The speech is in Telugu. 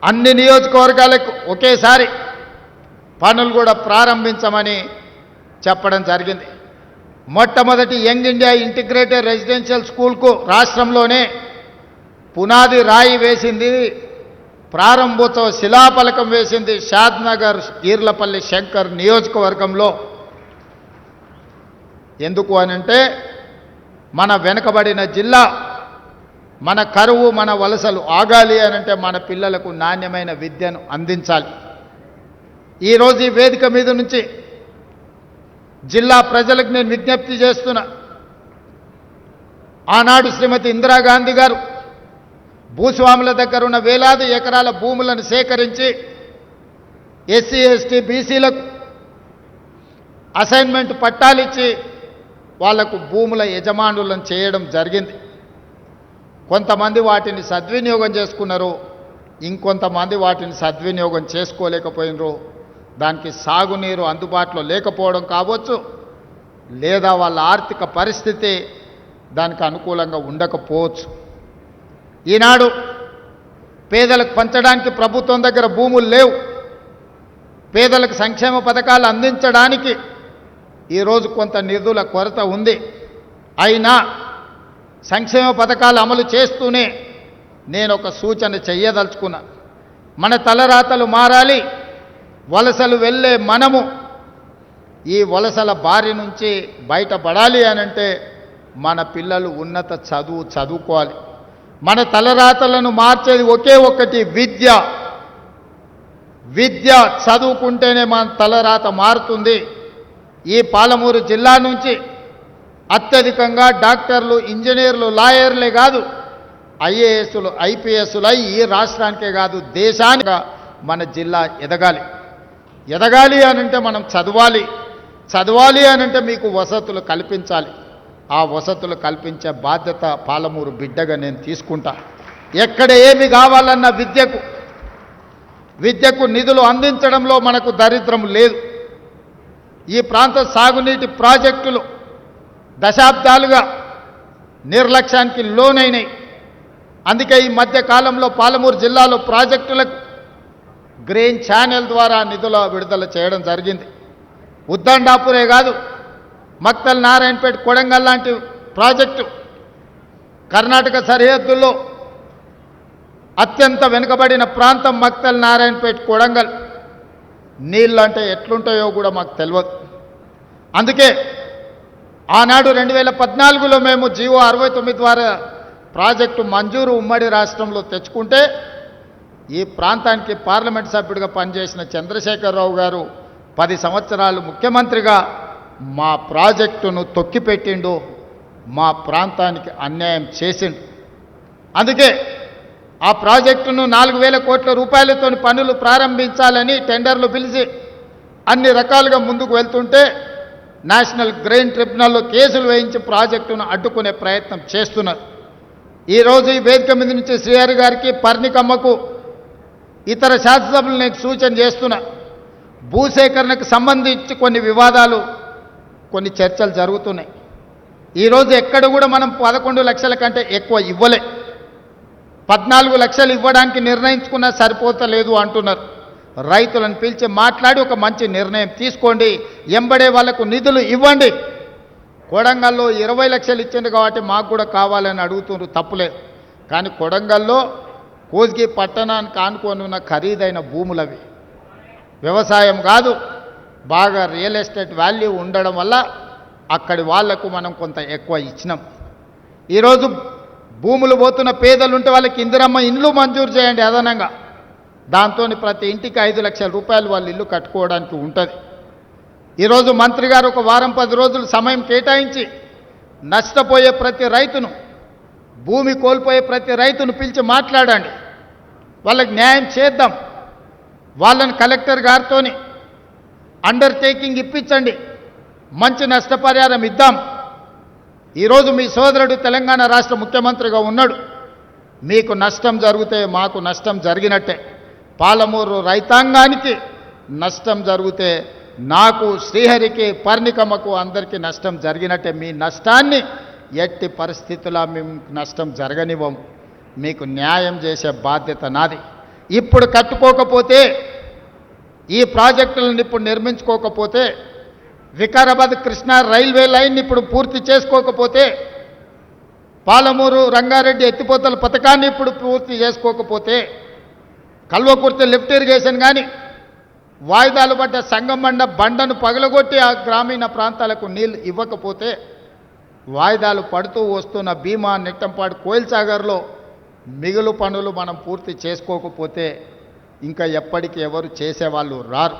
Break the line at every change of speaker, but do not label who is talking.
అన్ని నియోజకవర్గాలకు ఒకేసారి పనులు కూడా ప్రారంభించమని చెప్పడం జరిగింది. మొట్టమొదటి యంగ్ ఇండియా ఇంటిగ్రేటెడ్ రెసిడెన్షియల్ స్కూల్కు రాష్ట్రంలోనే పునాది రాయి వేసింది, ప్రారంభోత్సవ శిలాఫలకం వేసింది షాద్నగర్ ఈర్లపల్లి శంకర్ నియోజకవర్గంలో. ఎందుకు అనంటే మన వెనుకబడిన జిల్లా, మన కరువు, మన వలసలు ఆగాలి అనంటే మన పిల్లలకు నాణ్యమైన విద్యను అందించాలి. ఈరోజు ఈ వేదిక మీద నుంచి జిల్లా ప్రజలకు నేను విజ్ఞప్తి చేస్తున్నా. ఆనాడు శ్రీమతి ఇందిరాగాంధీ గారు భూస్వాముల దగ్గర ఉన్న వేలాది ఎకరాల భూములను సేకరించి ఎస్సీ ఎస్టీ బీసీలకు అసైన్మెంట్ పట్టాలిచ్చి వాళ్లకు భూముల యజమానులను చేయడం జరిగింది. కొంతమంది వాటిని సద్వినియోగం చేసుకున్నారు, ఇంకొంతమంది వాటిని సద్వినియోగం చేసుకోలేకపోయినరు. దానికి సాగునీరు అందుబాటులో లేకపోవడం కావచ్చు, లేదా వాళ్ళ ఆర్థిక పరిస్థితి దానికి అనుకూలంగా ఉండకపోవచ్చు. ఈనాడు పేదలకు పంచడానికి ప్రభుత్వం దగ్గర భూములు లేవు. పేదలకు సంక్షేమ పథకాలు అందించడానికి ఈరోజు కొంత నిధుల కొరత ఉంది. అయినా సంక్షేమ పథకాలు అమలు చేస్తూనే నేను ఒక సూచన చెయ్యదలుచుకున్నా. మన తలరాతలు మారాలి. వలసలు వెళ్ళే మనము ఈ వలసల బారి నుంచి బయటపడాలి అనంటే మన పిల్లలు ఉన్నత చదువుకోవాలి. మన తలరాతలను మార్చేది ఒకే ఒక్కటి విద్య. విద్య చదువుకుంటేనే మన తలరాత మారుతుంది. ఈ పాలమూరు జిల్లా నుంచి అత్యధికంగా డాక్టర్లు, ఇంజనీర్లు, లాయర్లే కాదు ఐఏఎస్లు, ఐపీఎస్లు అయి ఈ రాష్ట్రానికే కాదు దేశానికి మన జిల్లా ఎదగాలి. ఎదగాలి అనంటే మనం చదవాలి అనంటే మీకు వసతులు కల్పించాలి. ఆ వసతులు కల్పించే బాధ్యత పాలమూరు బిడ్డగా నేను తీసుకుంటా. ఎక్కడ ఏమి కావాలన్న విద్యకు నిధులు అందించడంలో మనకు దరిద్రం లేదు. ఈ ప్రాంత సాగునీటి ప్రాజెక్టులు దశాబ్దాలుగా నిర్లక్ష్యానికి లోనైనాయి. అందుకే ఈ మధ్య కాలంలో పాలమూరు జిల్లాలో ప్రాజెక్టులకు గ్రీన్ ఛానల్ ద్వారా నిధుల విడుదల చేయడం జరిగింది. ఉద్దండాపురే కాదు, మక్తల్, నారాయణపేట, కొడంగల్ లాంటి ప్రాజెక్టు కర్ణాటక సరిహద్దుల్లో అత్యంత వెనుకబడిన ప్రాంతం మక్తల్, నారాయణపేట, కొడంగల్. నీళ్ళు అంటే ఎట్లుంటాయో కూడా మాకు తెలియదు. అందుకే ఆనాడు 2014లో మేము జీవో 69 ద్వారా ప్రాజెక్టు మంజూరు ఉమ్మడి రాష్ట్రంలో తెచ్చుకుంటే ఈ ప్రాంతానికి పార్లమెంట్ సభ్యుడిగా పనిచేసిన చంద్రశేఖరరావు గారు 10 సంవత్సరాలు ముఖ్యమంత్రిగా మా ప్రాజెక్టును తొక్కిపెట్టిండు, మా ప్రాంతానికి అన్యాయం చేసిండు. అందుకే ఆ ప్రాజెక్టును 4,000 కోట్ల రూపాయలతో పనులు ప్రారంభించాలని టెండర్లు పిలిచి అన్ని రకాలుగా ముందుకు వెళ్తుంటే నేషనల్ గ్రీన్ ట్రిబ్యునల్లో కేసులు వేయించి ప్రాజెక్టును అడ్డుకునే ప్రయత్నం చేస్తున్నారు. ఈరోజు ఈ వేదిక మీద నుంచి శ్రీహరి గారికి, పర్ణికమ్మకు, ఇతర శాసనసభ్యులు నేను సూచన చేస్తున్నా. భూసేకరణకు సంబంధించి కొన్ని వివాదాలు, కొన్ని చర్చలు జరుగుతున్నాయి. ఈరోజు ఎక్కడ కూడా మనం 11 లక్షల కంటే ఎక్కువ ఇవ్వలే. 14 లక్షలు ఇవ్వడానికి నిర్ణయించుకున్నా సరిపోతలేదు అంటున్నారు. రైతులను పిలిచి మాట్లాడి ఒక మంచి నిర్ణయం తీసుకోండి, ఎంబడే వాళ్లకు నిధులు ఇవ్వండి. కొడంగల్లో 20 లక్షలు ఇచ్చింది కాబట్టి మాకు కూడా కావాలని అడుగుతున్నారు, తప్పులేదు. కానీ కొడంగల్లో కోస్గి పట్టణానికి ఆనుకొని ఉన్న ఖరీదైన భూములవి, వ్యవసాయం కాదు, బాగా రియల్ ఎస్టేట్ వాల్యూ ఉండడం వల్ల అక్కడి వాళ్లకు మనం కొంత ఎక్కువ ఇచ్చినాం. ఈరోజు భూములు పోతున్న పేదలు ఉంటే వాళ్ళకి ఇందిరమ్మ ఇండ్లు మంజూరు చేయండి అదనంగా. దాంతో ప్రతి ఇంటికి 5 లక్షల రూపాయలు వాళ్ళు ఇల్లు కట్టుకోవడానికి ఉంటుంది. ఈరోజు మంత్రి గారు ఒక వారం 10 రోజులు సమయం కేటాయించి నష్టపోయే ప్రతి రైతును, భూమి కోల్పోయే ప్రతి రైతును పిలిచి మాట్లాడండి, వాళ్ళకి న్యాయం చేద్దాం. వాళ్ళని కలెక్టర్ గారితో అండర్టేకింగ్ ఇప్పించండి, మంచి నష్టపరిహారం ఇద్దాం. ఈరోజు మీ సోదరుడు తెలంగాణ రాష్ట్ర ముఖ్యమంత్రిగా ఉన్నాడు. మీకు నష్టం జరిగితే మాకు నష్టం జరిగినట్టే, పాలమూరు రైతాంగానికి నష్టం జరిగితే నాకు, శ్రీహరికి, పర్ణికమ్మకు అందరికీ నష్టం జరిగినట్టే. మీ నష్టాన్ని ఎట్టి పరిస్థితుల్లో మేము నష్టం జరగనివ్వం. మీకు న్యాయం చేసే బాధ్యత నాది. ఇప్పుడు కట్టుకోకపోతే, ఈ ప్రాజెక్టులను ఇప్పుడు నిర్మించుకోకపోతే, వికారాబాద్ కృష్ణా రైల్వే లైన్ ఇప్పుడు పూర్తి చేసుకోకపోతే, పాలమూరు రంగారెడ్డి ఎత్తిపోతల పథకాన్ని ఇప్పుడు పూర్తి చేసుకోకపోతే, కల్వకుర్తి లిఫ్ట్ ఇరిగేషన్ కానీ, వాయిదాలు పడ్డ సంగమండ బండను పగలగొట్టి ఆ గ్రామీణ ప్రాంతాలకు నీళ్ళు ఇవ్వకపోతే, వాయిదాలు పడుతూ వస్తున్న భీమా నెట్టంపాడు కోయిల్ సాగర్లో మిగులు పనులు మనం పూర్తి చేసుకోకపోతే ఇంకా ఎప్పటికీ ఎవరు చేసేవాళ్ళు రారు.